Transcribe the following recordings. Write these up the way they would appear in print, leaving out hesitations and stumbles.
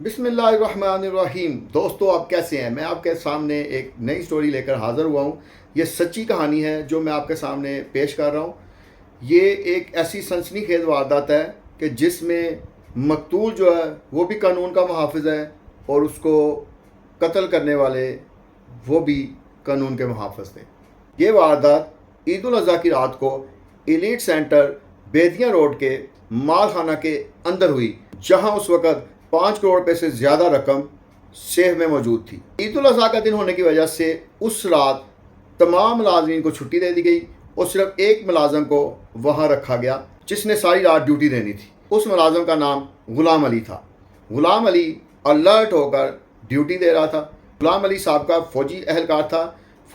बिस्मिल्लाहिर्रहमानिर्रहीम। दोस्तों, आप कैसे हैं? मैं आपके सामने एक नई स्टोरी लेकर हाज़िर हुआ हूँ। ये सच्ची कहानी है जो मैं आपके सामने पेश कर रहा हूँ। ये एक ऐसी सनसनीखेज़ वारदात है कि जिसमें मकतूल जो है वो भी कानून का मुहाफ़िज़ है और उसको कत्ल करने वाले वो भी कानून के मुहाफ़िज़ थे। ये वारदात ईद उल अज़हा की रात को एलीट सेंटर बेदिया रोड के माल खाना के अंदर हुई, जहां उस वक़्त 5 करोड़ रुपए से ज़्यादा रकम सेफ में मौजूद थी। ईद उल अज़हा का दिन होने की वजह से उस रात तमाम मुलाजमीन को छुट्टी दे दी गई और सिर्फ एक मुलाजम को वहाँ रखा गया जिसने सारी रात ड्यूटी देनी थी। उस मुलाजम का नाम ग़ुलाम अली था। ग़ुलाम अली अलर्ट होकर ड्यूटी दे रहा था। ग़ुलाम अली साहब का फ़ौजी एहलकार था।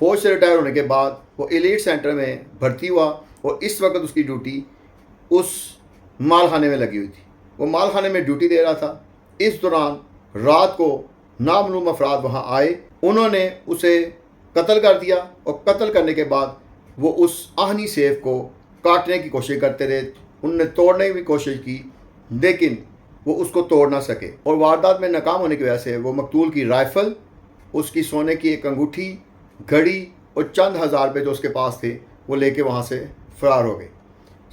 फ़ौज से रिटायर होने के बाद वो एलीट सेंटर में भर्ती हुआ और इस वक्त उसकी ड्यूटी उस माल खाने में लगी हुई थी। वो माल खाने में ड्यूटी दे रहा था। इस दौरान रात को नामालूम अफराद वहाँ आए। उन्होंने उसे कत्ल कर दिया और कत्ल करने के बाद वो उस आहनी सेफ को काटने की कोशिश करते रहे। उनने तोड़ने की भी कोशिश की लेकिन वो उसको तोड़ ना सके और वारदात में नाकाम होने की वजह से वो मकतूल की राइफ़ल, उसकी सोने की एक अंगूठी, घड़ी और चंद हज़ार रुपये जो उसके पास थे वो लेके वहाँ से फ़रार हो गए।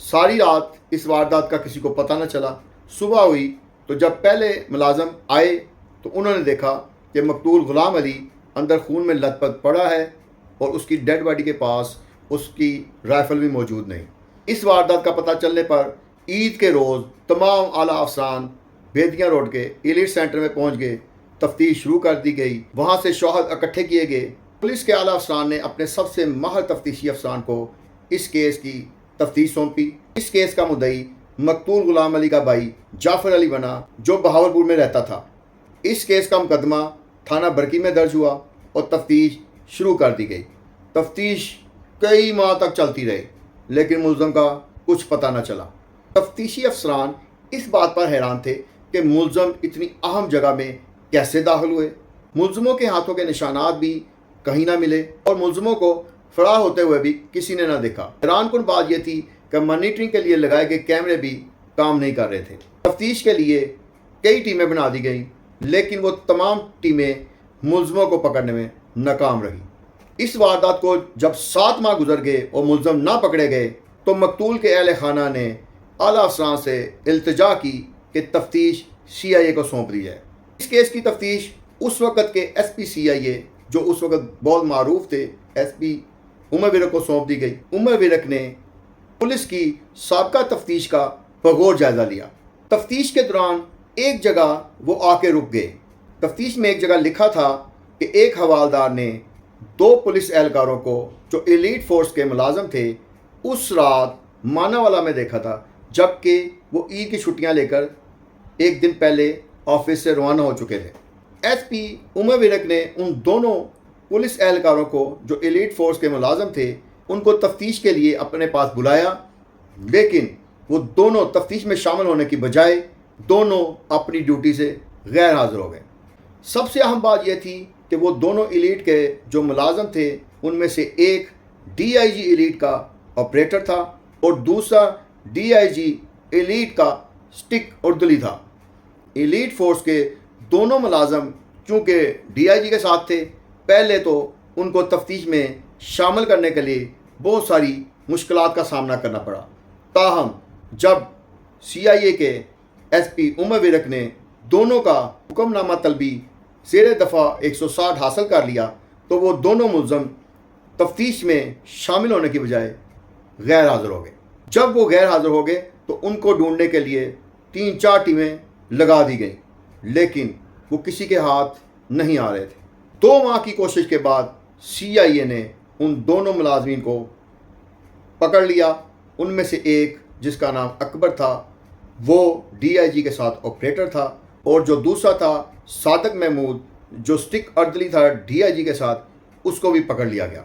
सारी रात इस वारदात का किसी को पता न चला। सुबह हुई तो जब पहले मुलाजम आए तो उन्होंने देखा कि मकतूल ग़ुलाम अली अंदर खून में लथपथ पड़ा है और उसकी डेड बॉडी के पास उसकी राइफ़ल भी मौजूद नहीं। इस वारदात का पता चलने पर ईद के रोज़ तमाम आला अफसरान बेदिया रोड के एलीट सेंटर में पहुंच गए। तफ्तीश शुरू कर दी गई। वहाँ से शवाहद इकट्ठे किए गए। पुलिस के आला अफसरान ने अपने सबसे माहिर तफ्तीशी अफसरान को इस केस की तफ्तीश सौंपी। इस केस का मुद्दई मकतूल ग़ुलाम अली का भाई जाफ़र अली बना जो बहावलपुर में रहता था। इस केस का मुकदमा थाना बरकी में दर्ज हुआ और तफ्तीश शुरू कर दी गई। तफ्तीश कई माह तक चलती रही लेकिन मुलज़म का कुछ पता न चला। तफ्तीशी अफसरान इस बात पर हैरान थे कि मुलज़म इतनी अहम जगह में कैसे दाखिल हुए। मुलज़मों के हाथों के निशानात भी कहीं ना मिले और मुलज़मों को फरार होते हुए भी किसी ने न देखा। हैरानकुन बात यह थी कि मॉनिटरिंग के लिए लगाए गए कैमरे भी काम नहीं कर रहे थे। तफ्तीश के लिए कई टीमें बना दी गई लेकिन वो तमाम टीमें मुलज़मों को पकड़ने में नाकाम रही। इस वारदात को जब 7 माह गुजर गए और मुलज़म ना पकड़े गए तो मकतूल के अहल खाना ने आला अफसरान से इल्तिजा की कि तफ्तीश CIA को सौंप दी जाए। इस केस की तफ्तीश उस वक़्त के SP CIA जो उस वक़्त बहुत मारूफ थे SP उमर विरक को सौंप दी गई। उमर विरक ने पुलिस की साबका तफ्तीश का बगौर जायज़ा लिया। तफ्तीश के दौरान एक जगह वो आके रुक गए। तफ्तीश में एक जगह लिखा था कि एक हवालदार ने 2 पुलिस एहलकारों को जो एलीट फोर्स के मुलाजम थे उस रात मानावाला में देखा था, जबकि वो ईद की छुट्टियां लेकर एक दिन पहले ऑफिस से रवाना हो चुके थे। SP उमर विरक ने उन दोनों पुलिस एहलकारों को जो एलीट फोर्स के मुलाजम थे उनको तफ्तीश के लिए अपने पास बुलाया लेकिन वो दोनों तफ्तीश में शामिल होने की बजाय दोनों अपनी ड्यूटी से गैर हाजिर हो गए। सबसे अहम बात यह थी कि वो दोनों एलीट के जो मुलाजम थे उनमें से एक DIG एलीट का ऑपरेटर था और दूसरा DIG एलीट का स्टिक उर्दुली था। एलीट फोर्स के दोनों मुलाजम चूँकि DIG के साथ थे, पहले तो उनको तफ्तीश में शामिल करने के लिए बहुत सारी मुश्किलात का सामना करना पड़ा। ताहम जब CIA के SP उमर विरक ने दोनों का हुक्मनामा तलबी ज़ेर दफ़ा 160 हासिल कर लिया तो वो दोनों मुलज़म तफ्तीश में शामिल होने की बजाय गैर हाज़िर हो गए। जब वो गैर हाज़िर हो गए तो उनको ढूंढने के लिए 3-4 टीमें लगा दी गई लेकिन वो किसी के हाथ नहीं आ रहे थे। 2 माह की कोशिश के बाद CIA ने उन दोनों मुलाजमीन को पकड़ लिया। उनमें से एक जिसका नाम अकबर था वो DIG के साथ ऑपरेटर था और जो दूसरा था सादक महमूद जो स्टिक अर्दली था DIG के साथ, उसको भी पकड़ लिया गया।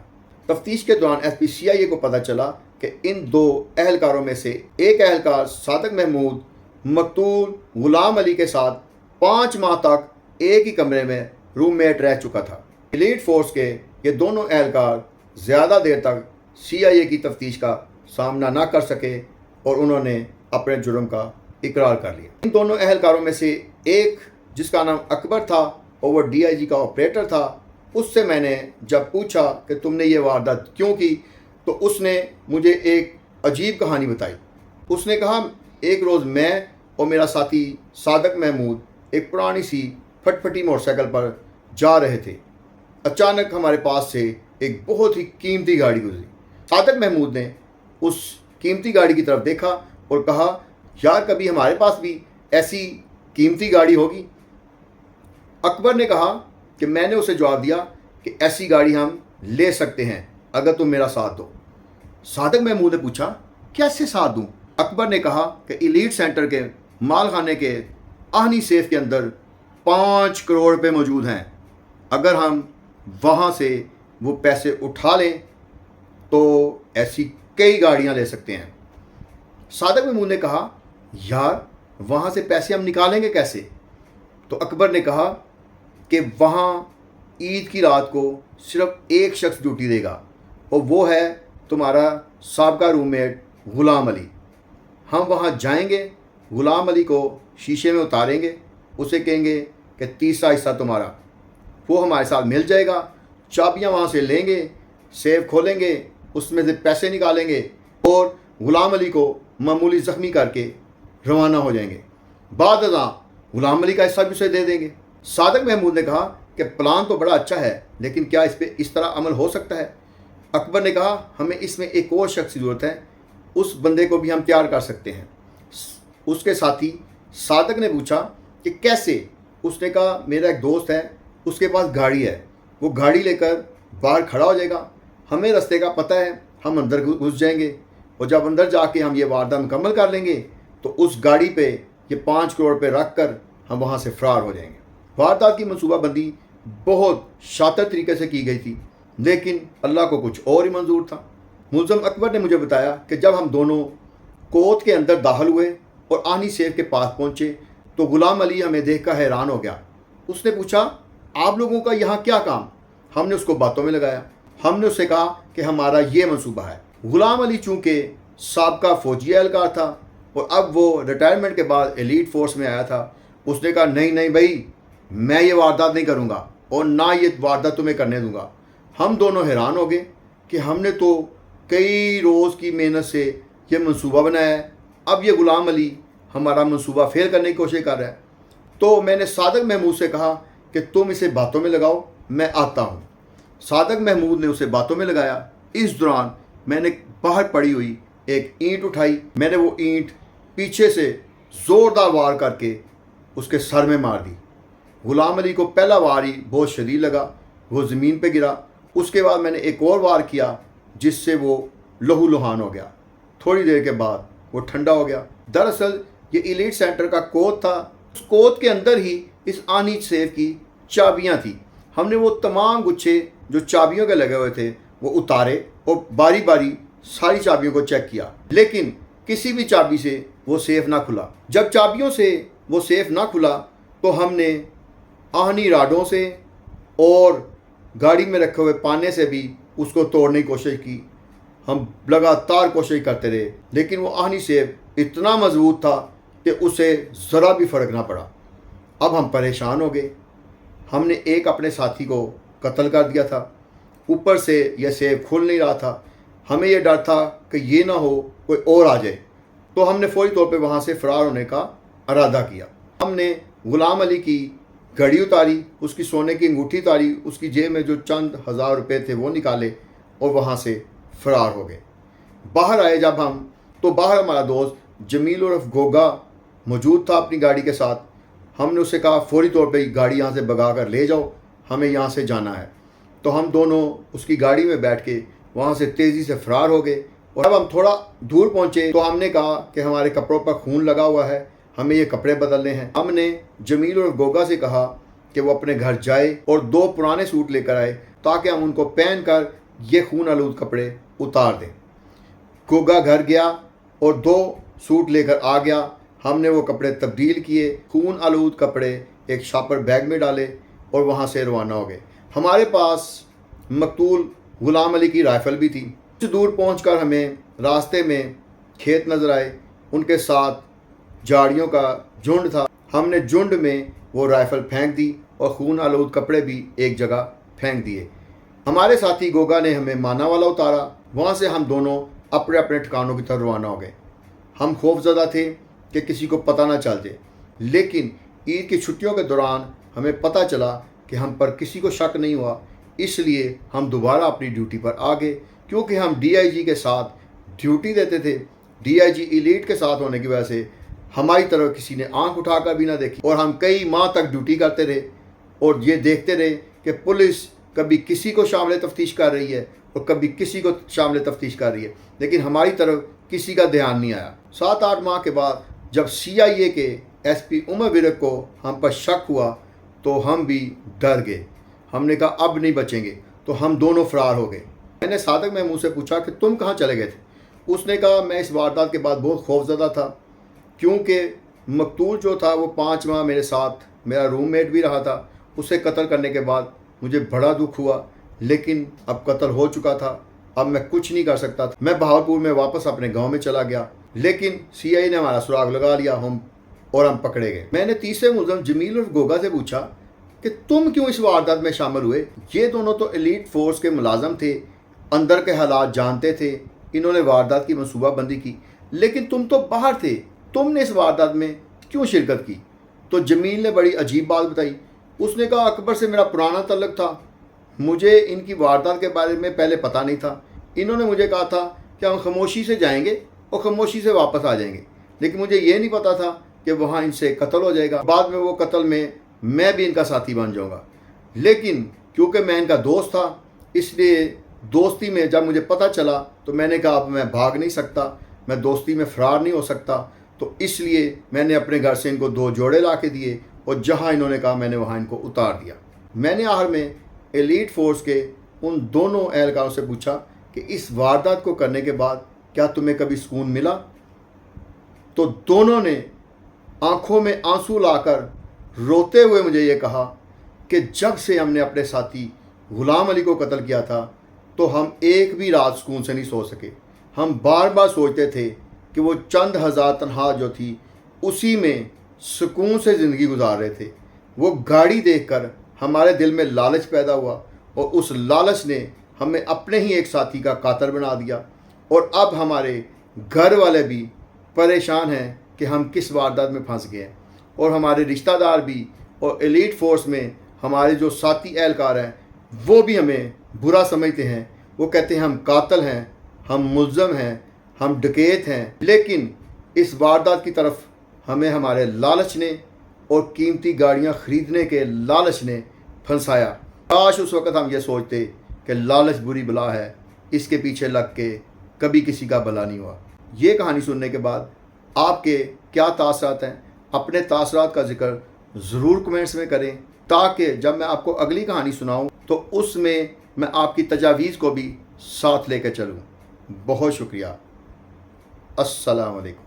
तफ्तीश के दौरान SP CIA को पता चला कि इन 2 एहलकारों में से एक एहलकार सादक महमूद मकतूल ग़ुलाम अली के साथ 5 माह तक एक ही कमरे में रूममेट रह चुका था। एलीट फोर्स के ये दोनों एहलकार ज़्यादा देर तक CIA की तफ्तीश का सामना ना कर सके और उन्होंने अपने जुर्म का इकरार कर लिया। इन दोनों एहलकारों में से एक جس کا نام اکبر تھا اور وہ DIG کا آپریٹر تھا، اس سے میں نے جب پوچھا کہ تم نے یہ واردات کیوں کی تو اس نے مجھے ایک عجیب کہانی بتائی۔ اس نے کہا ایک روز میں اور میرا ساتھی صادق محمود ایک پرانی سی پھٹ پھٹی موٹر سائیکل پر جا رہے تھے۔ اچانک ہمارے پاس سے ایک بہت ہی قیمتی گاڑی گزری۔ صادق محمود نے اس قیمتی گاڑی کی طرف دیکھا اور کہا یار کبھی ہمارے پاس بھی ایسی قیمتی گاڑی ہوگی۔ اکبر نے کہا کہ میں نے اسے جواب دیا کہ ایسی گاڑی ہم لے سکتے ہیں اگر تم میرا ساتھ دو۔ صادق محمود نے پوچھا کیسے ساتھ دوں؟ اکبر نے کہا کہ ایلیٹ سینٹر کے مال خانے کے آہنی سیف کے اندر 5 کروڑ روپے موجود ہیں، اگر ہم وہاں سے وہ پیسے اٹھا لیں تو ایسی کئی گاڑیاں لے سکتے ہیں۔ صادق محمود نے کہا یار وہاں سے پیسے ہم نکالیں گے کیسے؟ تو اکبر نے کہا کہ وہاں عید کی رات کو صرف ایک شخص ڈیوٹی دے گا اور وہ ہے تمہارا سابقہ روم میٹ غلام علی۔ ہم وہاں جائیں گے، غلام علی کو شیشے میں اتاریں گے، اسے کہیں گے کہ تیسرا حصہ تمہارا، وہ ہمارے ساتھ مل جائے گا، چابیاں وہاں سے لیں گے، سیف کھولیں گے، اس میں سے پیسے نکالیں گے اور غلام علی کو معمولی زخمی کر کے روانہ ہو جائیں گے۔ بعد ازاں غلام علی کا حصہ بھی اسے دے دیں گے۔ صادق محمود نے کہا کہ پلان تو بڑا اچھا ہے لیکن کیا اس پہ اس طرح عمل ہو سکتا ہے؟ اکبر نے کہا ہمیں اس میں ایک اور شخص کی ضرورت ہے، اس بندے کو بھی ہم تیار کر سکتے ہیں۔ اس کے ساتھی صادق نے پوچھا کہ کیسے؟ اس نے کہا میرا ایک دوست ہے، اس کے پاس گاڑی ہے، وہ گاڑی لے کر باہر کھڑا ہو جائے گا، ہمیں رستے کا پتہ ہے، ہم اندر گھس جائیں گے اور جب اندر جا کے ہم یہ واردات مکمل کر لیں گے تو اس گاڑی پہ یہ 5 کروڑ روپے رکھ کر ہم وہاں سے فرار ہو جائیں گے۔ واردات کی منصوبہ بندی بہت شاطر طریقے سے کی گئی تھی لیکن اللہ کو کچھ اور ہی منظور تھا۔ ملزم اکبر نے مجھے بتایا کہ جب ہم دونوں کوت کے اندر داخل ہوئے اور آہنی سیف کے پاس پہنچے تو غلام علی ہمیں دیکھ کر حیران ہو گیا۔ اس نے پوچھا آپ لوگوں کا یہاں کیا کام؟ ہم نے اس کو باتوں میں لگایا۔ ہم نے اس سے کہا کہ ہمارا یہ منصوبہ ہے۔ غلام علی چونکہ سابقہ فوجی اہلکار تھا اور اب وہ ریٹائرمنٹ کے بعد ایلیٹ فورس میں آیا تھا، اس نے کہا نہیں بھائی، میں یہ واردات نہیں کروں گا اور نہ یہ واردات تمہیں کرنے دوں گا۔ ہم دونوں حیران ہو گئے کہ ہم نے تو کئی روز کی محنت سے یہ منصوبہ بنایا ہے، اب یہ غلام علی ہمارا منصوبہ فیل کرنے کی کوشش کر رہا ہے۔ تو میں نے صادق محمود سے کہا کہ تم اسے باتوں میں لگاؤ، میں آتا ہوں۔ صادق محمود نے اسے باتوں میں لگایا۔ اس دوران میں نے باہر پڑی ہوئی ایک اینٹ اٹھائی، میں نے وہ اینٹ پیچھے سے زوردار وار کر کے اس کے سر میں مار دی۔ غلام علی کو پہلا وار ہی بہت شدید لگا، وہ زمین پہ گرا۔ اس کے بعد میں نے ایک اور وار کیا جس سے وہ لہو لہان ہو گیا۔ تھوڑی دیر کے بعد وہ ٹھنڈا ہو گیا۔ دراصل یہ ایلیٹ سینٹر کا کوت تھا، اس کوت کے اندر ہی اس آہنی سیف کی چابیاں تھیں۔ ہم نے وہ تمام گچھے جو چابیوں کے لگے ہوئے تھے وہ اتارے اور باری باری ساری چابیوں کو چیک کیا لیکن کسی بھی چابی سے وہ سیف نہ کھلا۔ جب چابیوں سے وہ سیف نہ کھلا تو ہم نے آہنی راڈوں سے اور گاڑی میں رکھے ہوئے پانے سے بھی اس کو توڑنے کی کوشش کی۔ ہم لگاتار کوشش کرتے رہے لیکن وہ آہنی سیف اتنا مضبوط تھا کہ اسے ذرا بھی فرق نہ پڑا۔ اب ہم پریشان ہو گئے۔ ہم نے ایک اپنے ساتھی کو قتل کر دیا تھا، اوپر سے یہ سیف کھل نہیں رہا تھا۔ ہمیں یہ ڈر تھا کہ یہ نہ ہو کوئی اور آ جائے، تو ہم نے فوری طور پہ وہاں سے فرار ہونے کا ارادہ کیا۔ ہم نے غلام علی کی گھڑی اتاری، اس کی سونے کی انگوٹھی اتاری، اس کی جیب میں جو چند ہزار روپے تھے وہ نکالے اور وہاں سے فرار ہو گئے۔ باہر آئے جب ہم تو باہر ہمارا دوست جمیل عرف گوگا موجود تھا اپنی گاڑی کے ساتھ۔ ہم نے اسے کہا فوری طور پہ گاڑی یہاں سے بھگا کر لے جاؤ، ہمیں یہاں سے جانا ہے۔ تو ہم دونوں اس کی گاڑی میں بیٹھ کے وہاں سے تیزی سے فرار ہو گئے اور جب ہم تھوڑا دور پہنچے تو ہم نے کہا کہ ہمارے کپڑوں پر خون لگا ہوا ہے، ہمیں یہ کپڑے بدلنے ہیں۔ ہم نے جمیل اور گوگا سے کہا کہ وہ اپنے گھر جائے اور 2 پرانے سوٹ لے کر آئے تاکہ ہم ان کو پہن کر یہ خون آلود کپڑے اتار دیں۔ گوگا گھر گیا اور 2 سوٹ لے کر آ گیا۔ ہم نے وہ کپڑے تبدیل کیے، خون آلود کپڑے ایک شاپر بیگ میں ڈالے اور وہاں سے روانہ ہو گئے۔ ہمارے پاس مقتول غلام علی کی رائفل بھی تھی۔ کچھ دور پہنچ کر ہمیں راستے میں کھیت نظر آئے، ان کے ساتھ جھاڑیوں کا جھنڈ تھا۔ ہم نے جھنڈ میں वो राइफ़ल फेंक दी और खून आलूद कपड़े भी एक जगह फेंक दिए। हमारे साथी गोगा ने हमें मानावाला उतारा। वहाँ से हम दोनों अपने अपने ठिकानों की तरफ रवाना हो गए। हम खौफजदा थे कि किसी को पता ना चल जाए, लेकिन ईद की छुट्टियों के दौरान हमें पता चला कि हम पर किसी को शक नहीं हुआ। इसलिए हम दोबारा अपनी ड्यूटी पर आ गए। क्योंकि हम डीआईजी के साथ ड्यूटी देते थे, डीआईजी एलीट के साथ होने की वजह से हमारी तरफ किसी ने आंख उठाकर भी ना देखी और हम कई माह तक ड्यूटी करते रहे और ये देखते रहे कि पुलिस कभी किसी को शामिल तफ्तीश कर रही है और कभी किसी को शामिल तफ्तीश कर रही है, लेकिन हमारी तरफ किसी का ध्यान नहीं आया। 7-8 माह के बाद जब CIA के SP उमर विरक को हम पर शक हुआ तो हम भी डर गए। हमने कहा अब नहीं बचेंगे, तो हम दोनों फरार हो गए। मैंने सादक महमूद से पूछा कि तुम कहाँ चले गए थे। उसने कहा मैं इस वारदात के बाद बहुत खौफजदा था, क्योंकि मकतूल जो था वो 5 माह मेरे साथ मेरा रूममेट भी रहा था। उसे कत्ल करने के बाद मुझे बड़ा दुख हुआ, लेकिन अब कत्ल हो चुका था, अब मैं कुछ नहीं कर सकता था। मैं बहावलपुर में वापस अपने गांव में चला गया, लेकिन CIA ने हमारा सुराग लगा लिया हम पकड़े गए। मैंने तीसरे मुलज़म जमील और गोगा से पूछा कि तुम क्यों इस वारदात में शामिल हुए। ये दोनों तो एलीट फोर्स के मुलाजम थे, अंदर के हालात जानते थे, इन्होंने वारदात की मनसूबाबंदी की, लेकिन तुम तो बाहर थे, तुमने इस वारदात में क्यों शिरकत की। तो जमील ने बड़ी अजीब बात बताई। उसने कहा अकबर से मेरा पुराना तल्लुक था, मुझे इनकी वारदात के बारे में पहले पता नहीं था। इन्होंने मुझे कहा था कि हम खामोशी से जाएंगे और खामोशी से वापस आ जाएंगे, लेकिन मुझे ये नहीं पता था कि वहाँ इनसे कत्ल हो जाएगा। बाद में वो कत्ल में मैं भी इनका साथी बन जाऊँगा। लेकिन क्योंकि मैं इनका दोस्त था, इसलिए दोस्ती में जब मुझे पता चला तो मैंने कहा अब मैं भाग नहीं सकता, मैं दोस्ती में फ़रार नहीं हो सकता। तो इसलिए मैंने अपने घर से इनको 2 जोड़े ला के दिए और जहाँ इन्होंने कहा मैंने वहाँ इनको उतार दिया। मैंने आखिर में एलीट फोर्स के उन दोनों एहलकारों से पूछा कि इस वारदात को करने के बाद क्या तुम्हें कभी सुकून मिला। तो दोनों ने आंखों में आंसू लाकर रोते हुए मुझे ये कहा कि जब से हमने अपने साथी गुलाम अली को कत्ल किया था तो हम एक भी रात सुकून से नहीं सो सके। हम बार बार सोचते थे कि वो चंद हज़ार तनख्वाह जो थी उसी में सुकून से ज़िंदगी गुजार रहे थे। वो गाड़ी देखकर हमारे दिल में लालच पैदा हुआ और उस लालच ने हमें अपने ही एक साथी का कातिल बना दिया। और अब हमारे घर वाले भी परेशान हैं कि हम किस वारदात में फंस गए हैं, और हमारे रिश्तेदार भी और एलीट फोर्स में हमारे जो साथी एहलकार हैं वो भी हमें बुरा समझते हैं। वो कहते हैं हम कातिल हैं, हम मुल्ज़म हैं, हम डकैत हैं। लेकिन इस वारदात की तरफ हमें हमारे लालच ने और कीमती गाड़ियां ख़रीदने के लालच ने फंसाया। काश उस वक़्त हम ये सोचते कि लालच बुरी बला है, इसके पीछे लग के कभी किसी का भला नहीं हुआ। ये कहानी सुनने के बाद आपके क्या तासरात हैं, अपने तासरात का जिक्र ज़रूर कमेंट्स में करें, ताकि जब मैं आपको अगली कहानी सुनाऊं तो उसमें मैं आपकी तजावीज़ को भी साथ लेकर चलूं। बहुत शुक्रिया। अस्सलाम वालेकुम।